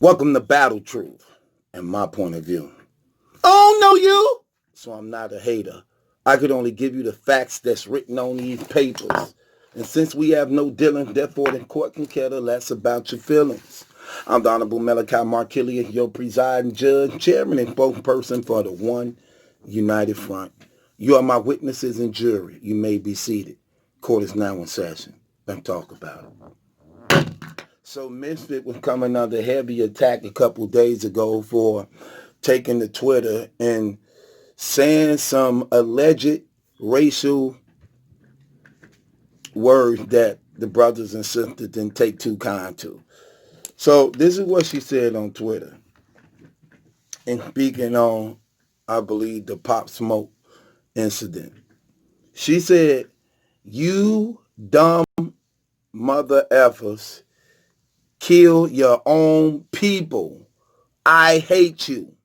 Welcome to Battle Truth and my point of view. I don't know you, so I'm not a hater. I could only give you the facts that's written on these papers. And since we have no dealing, therefore the court can care less about your feelings. I'm the Honorable Malachi Markillian, your presiding judge, chairman, and spokesperson for the One United Front. You are my witnesses and jury. You may be seated. Court is now in session. Let's talk about it. So Mizfit was coming under heavy attack a couple days ago for taking to Twitter and saying some alleged racial words that the brothers and sisters didn't take too kind to. So this is what she said on Twitter. And speaking on, I believe, the Pop Smoke incident. She said, "You dumb mother effers kill your own people. I hate you."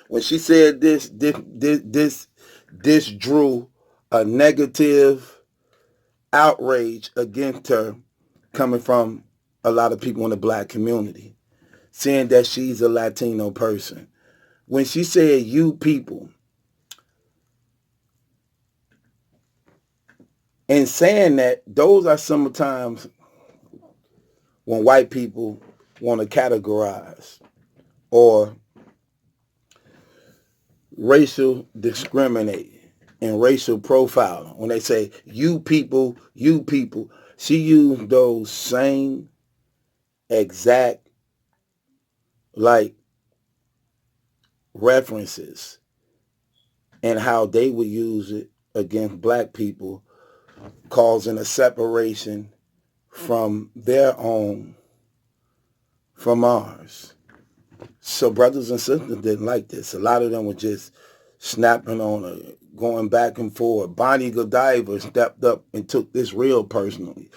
When she said this drew a negative outrage against her coming from a lot of people in the black community, saying that she's a Latino person. When she said "you people," and saying that, those are sometimes when white people want to categorize or racial discriminate and racial profiling. When they say you people, she used those same exact like references and how they would use it against black people, causing a separation from their own from ours. So brothers and sisters didn't like this. A lot of them were just snapping on her, going back and forth. Bonnie Godiva stepped up and took this real personally,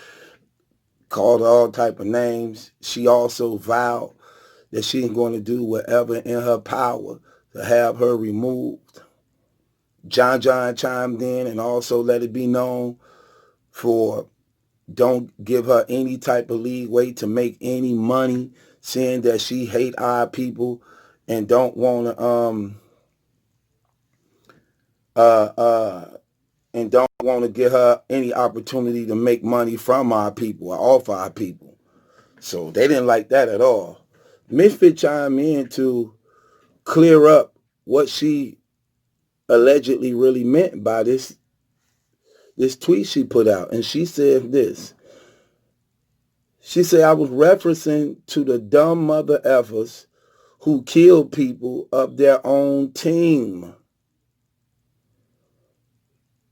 called her all type of names. She also vowed that she ain't going to do whatever in her power to have her removed. John chimed in and also let it be known for don't give her any type of leeway to make any money, saying that she hate our people and don't want to and don't want to give her any opportunity to make money from our people or off our people. So they didn't like that at all. Mizfit chimed in to clear up what she allegedly really meant by this tweet she put out. And she said this. She said, "I was referencing to the dumb mother effers who killed people of their own team.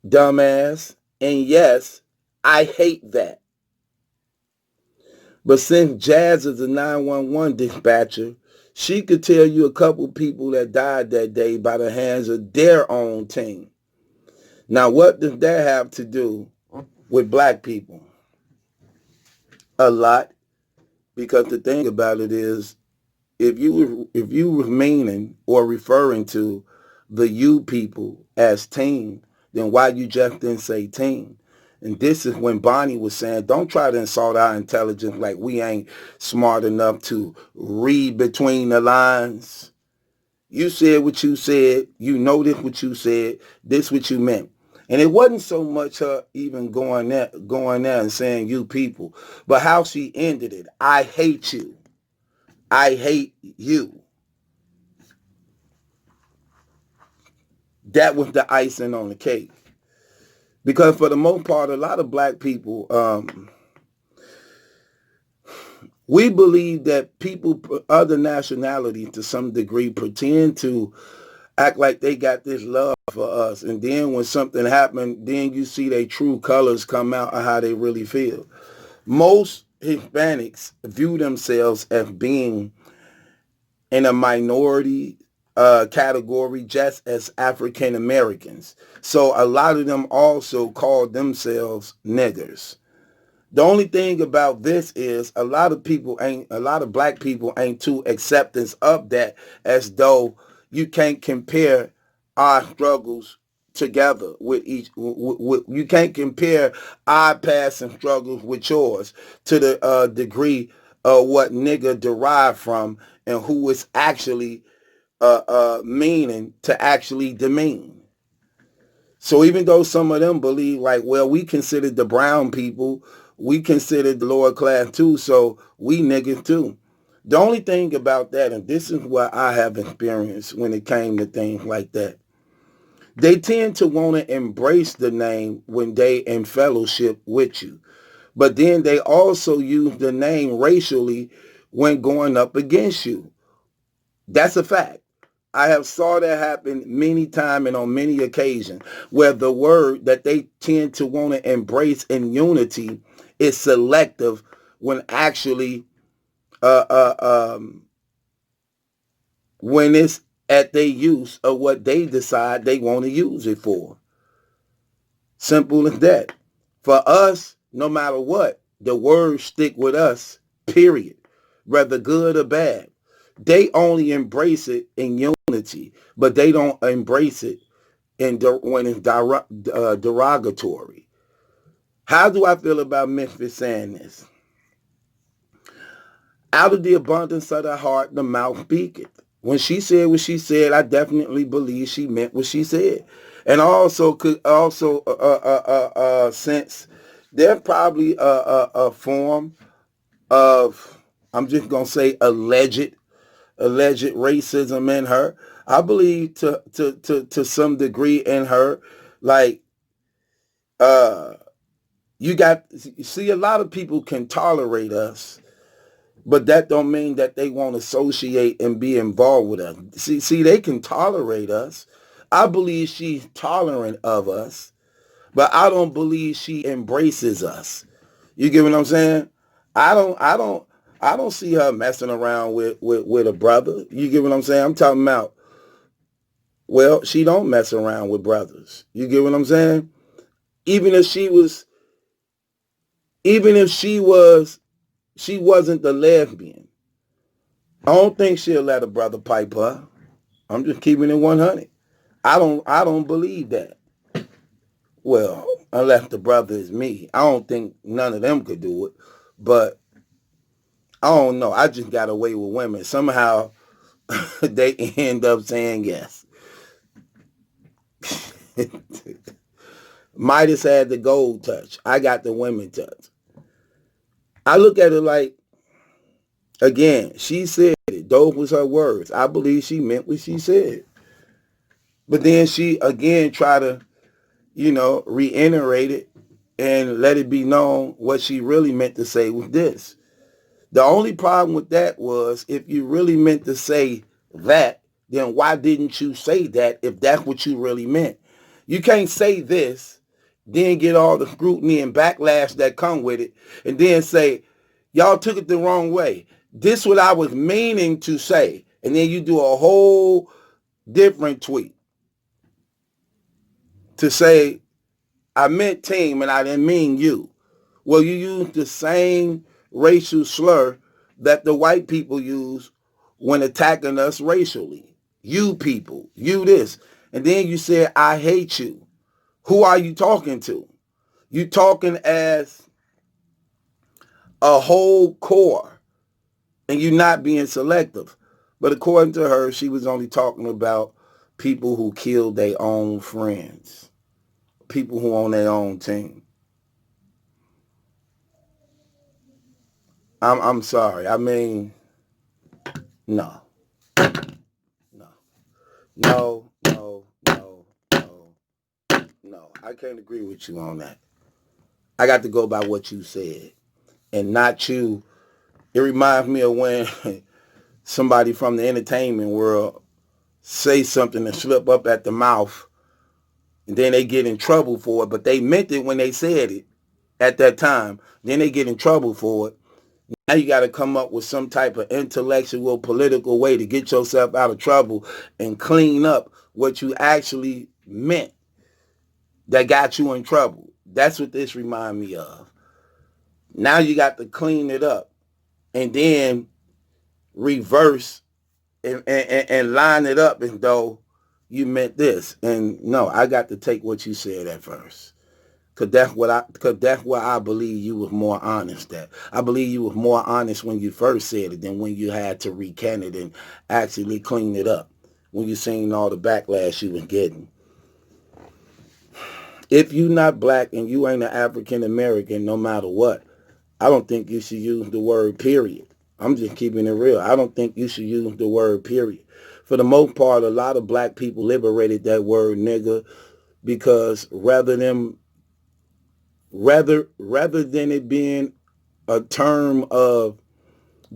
Dumbass. And yes, I hate that. But since Jazz is a 911 dispatcher, she could tell you a couple people that died that day by the hands of their own team. Now, what does that have to do with black people? A lot. Because the thing about it is, if you were meaning or referring to the you people as team, then why you just didn't say team? And this is when Bonnie was saying, don't try to insult our intelligence like we ain't smart enough to read between the lines. You said what you said. You know this what you said. This what you meant. And it wasn't so much her even going there and saying you people, but how she ended it. I hate you. I hate you. That was the icing on the cake. Because for the most part, a lot of black people, we believe that people, other nationalities to some degree, pretend to act like they got this love for us. And then when something happened, then you see their true colors come out of how they really feel. Most Hispanics view themselves as being in a minority category just as African Americans. So a lot of them also call themselves niggers. The only thing about this is a lot of black people ain't too acceptance of that, as though you can't compare our struggles together with you can't compare our past and struggles with yours to the degree what nigga derived from and who it's actually meaning to actually demean. So even though some of them believe like, well, we considered the brown people, we considered the lower class too, so we niggas too. The only thing about that, and this is what I have experienced when it came to things like that, they tend to want to embrace the name when they in fellowship with you. But then they also use the name racially when going up against you. That's a fact. I have saw that happen many times and on many occasions where the word that they tend to want to embrace in unity is selective when actually uh, uh, um, when it's at their use of what they decide they want to use it for. Simple as that. For us, no matter what, the words stick with us, period. Whether good or bad. They only embrace it in unity, but they don't embrace it when it's derogatory. How do I feel about Mizfit saying this? Out of the abundance of the heart, the mouth speaketh. When she said what she said, I definitely believe she meant what she said. And also could also sense there's probably a form of, I'm just gonna say alleged racism in her. I believe to some degree in her, like you see a lot of people can tolerate us, but that don't mean that they won't associate and be involved with us. See, they can tolerate us. I believe she's tolerant of us, but I don't believe she embraces us. You get what I'm saying? I don't see her messing around with a brother. You get what I'm saying? I'm talking about, well, she don't mess around with brothers. You get what I'm saying? Even if she was, even if she wasn't the lesbian. I don't think she'll let a brother pipe her. I'm just keeping it 100. I don't believe that. Well, unless the brother is me. I don't think none of them could do it. But I don't know. I just got away with women. Somehow they end up saying yes. Midas had the gold touch. I got the women touch. I look at it like, again, she said it. Those was her words. I believe she meant what she said. But then she, again, try to, reiterate it and let it be known what she really meant to say was this. The only problem with that was if you really meant to say that, then why didn't you say that if that's what you really meant? You can't say this, then get all the scrutiny and backlash that come with it, and then say, y'all took it the wrong way. This is what I was meaning to say. And then you do a whole different tweet to say, I meant team and I didn't mean you. Well, you use the same racial slur that the white people use when attacking us racially. You people, you this. And then you said, I hate you. Who are you talking to? You talking as a whole core and you not being selective. But according to her, she was only talking about people who killed their own friends, people who on their own team. I'm sorry. I mean, no, no, no, no, no, no, no. I can't agree with you on that. I got to go by what you said and not you. It reminds me of when somebody from the entertainment world say something and slip up at the mouth and then they get in trouble for it, but they meant it when they said it at that time. Then they get in trouble for it. Now you got to come up with some type of intellectual, political way to get yourself out of trouble and clean up what you actually meant that got you in trouble. That's what this remind me of. Now you got to clean it up and then reverse and line it up as though you meant this. And no, I got to take what you said at first. Cause that's where I believe you was more honest at. I believe you was more honest when you first said it than when you had to recant it and actually clean it up. When you seen all the backlash you was getting. If you not black and you ain't an African American, no matter what, I don't think you should use the word period. I'm just keeping it real. I don't think you should use the word period. For the most part, a lot of black people liberated that word nigga because rather than it being a term of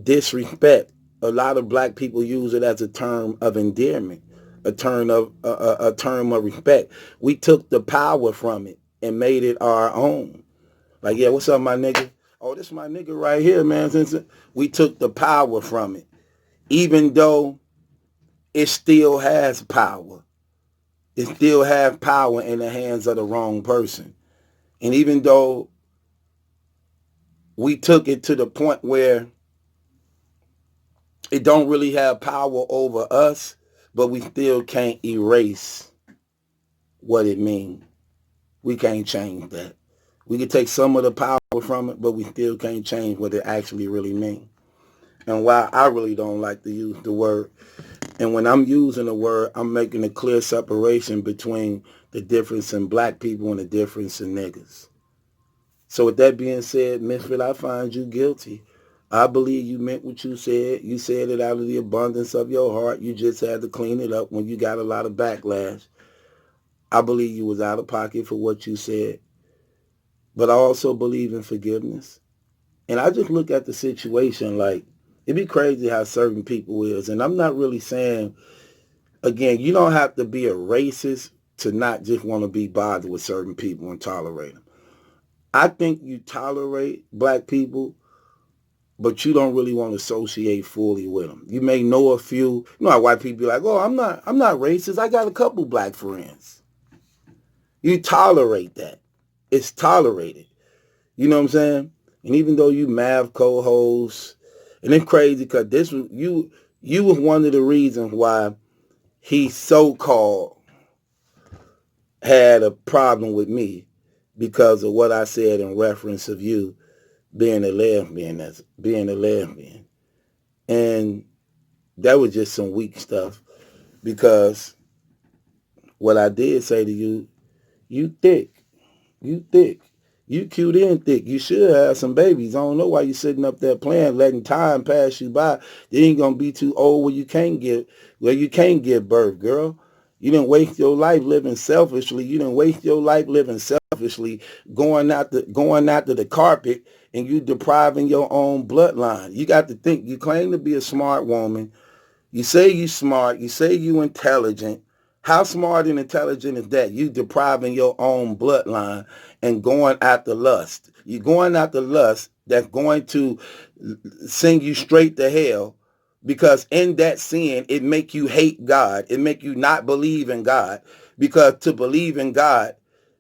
disrespect, a lot of black people use it as a term of endearment, a term of respect. We took the power from it and made it our own. Like, yeah, what's up, my nigga? Oh, this is my nigga right here, man. Since we took the power from it, even though it still has power. It still has power in the hands of the wrong person. And even though we took it to the point where it don't really have power over us, but we still can't erase what it means. We can't change that. We can take some of the power from it, but we still can't change what it actually really means. And why I really don't like to use the word. And when I'm using the word, I'm making a clear separation between the difference in black people and the difference in niggas. So with that being said, Mizfit, I find you guilty. I believe you meant what you said. You said it out of the abundance of your heart. You just had to clean it up when you got a lot of backlash. I believe you was out of pocket for what you said. But I also believe in forgiveness. And I just look at the situation like, it'd be crazy how certain people is. And I'm not really saying, again, you don't have to be a racist to not just want to be bothered with certain people and tolerate them. I think you tolerate black people, but you don't really want to associate fully with them. You may know a few. You know how white people be like, oh, I'm not racist. I got a couple black friends. You tolerate that. It's tolerated. You know what I'm saying? And even though you Mav co-host, and it's crazy because this was you was one of the reasons why he so-called had a problem with me because of what I said in reference of you being a lesbian. And that was just some weak stuff because what I did say to you, you thick. You thick. You cute and thick. You should have some babies. I don't know why you sitting up there playing, letting time pass you by. You ain't gonna be too old where you can't give birth, girl. You didn't waste your life living selfishly. You didn't waste your life living selfishly, going after the carpet, and you depriving your own bloodline. You got to think. You claim to be a smart woman. You say you smart. You say you intelligent. How smart and intelligent is that? You depriving your own bloodline and going after lust. You're going after lust that's going to send you straight to hell because in that sin, it make you hate God. It make you not believe in God because to believe in God,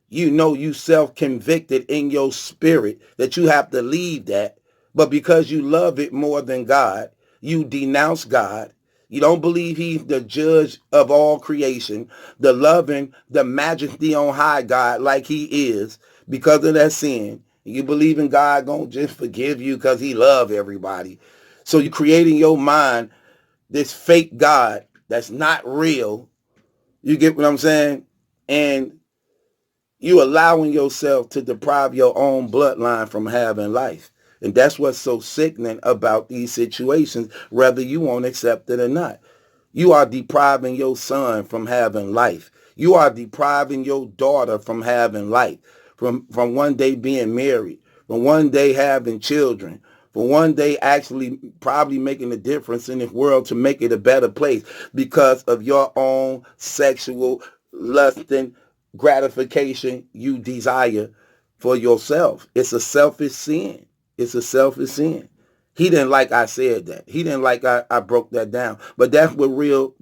you know you self-convicted in your spirit that you have to leave that. But because you love it more than God, you denounce God. You don't believe he's the judge of all creation, the loving, the majesty on high God like he is because of that sin. You believe in God gonna just forgive you because he love everybody. So you create in your mind this fake God that's not real. You get what I'm saying? And you allowing yourself to deprive your own bloodline from having life. And that's what's so sickening about these situations, whether you won't accept it or not. You are depriving your son from having life. You are depriving your daughter from having life, from one day being married, from one day having children, for one day actually probably making a difference in this world to make it a better place because of your own sexual lusting gratification you desire for yourself. It's a selfish sin. It's a selfish sin. He didn't like I said that. He didn't like I broke that down. But that's what real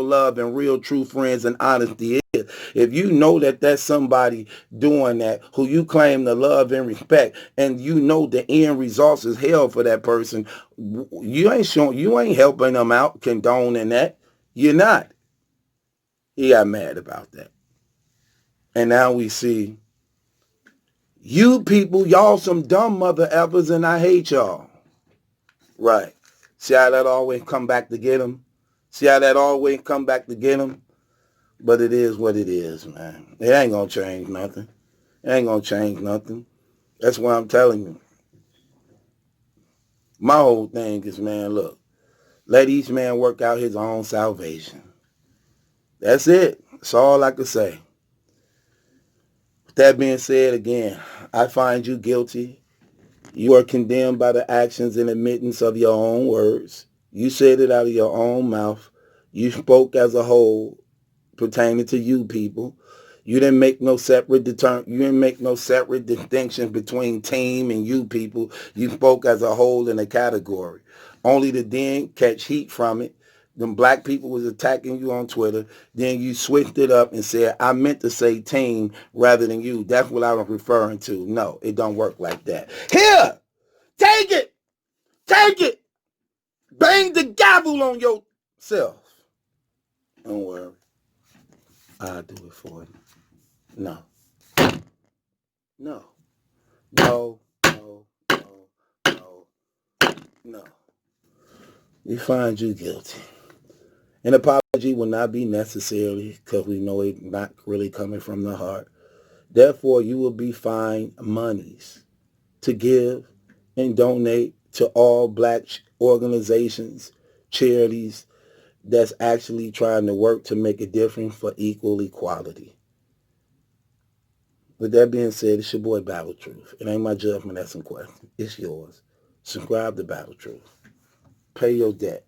love and real true friends and honesty is. If you know that that's somebody doing that who you claim to love and respect, and you know the end results is hell for that person, you ain't helping them out, condoning that. You're not. He got mad about that. And now we see You people, y'all some dumb mother effers, and I hate y'all. Right. See how that always come back to get them? See how that always come back to get them? But it is what it is, man. It ain't going to change nothing. It ain't going to change nothing. That's what I'm telling you. My whole thing is, man, look, let each man work out his own salvation. That's it. That's all I can say. With that being said, again, I find you guilty. You are condemned by the actions and admittance of your own words. You said it out of your own mouth. You spoke as a whole pertaining to you people. You didn't make no separate distinction between team and you people. You spoke as a whole in a category. Only to then catch heat from it. Them black people was attacking you on Twitter. Then you switched it up and said, I meant to say team rather than you. That's what I was referring to. No, it don't work like that. Here, take it. Take it. Bang the gavel on yourself. Don't worry. I'll do it for you. No. No. No. No. No. No. No. We find you guilty. An apology will not be necessary because we know it's not really coming from the heart. Therefore, you will be fined monies to give and donate to all black organizations, charities that's actually trying to work to make a difference for equal equality. With that being said, it's your boy Battle Truth. It ain't my judgment that's in question. It's yours. Subscribe to Battle Truth. Pay your debt.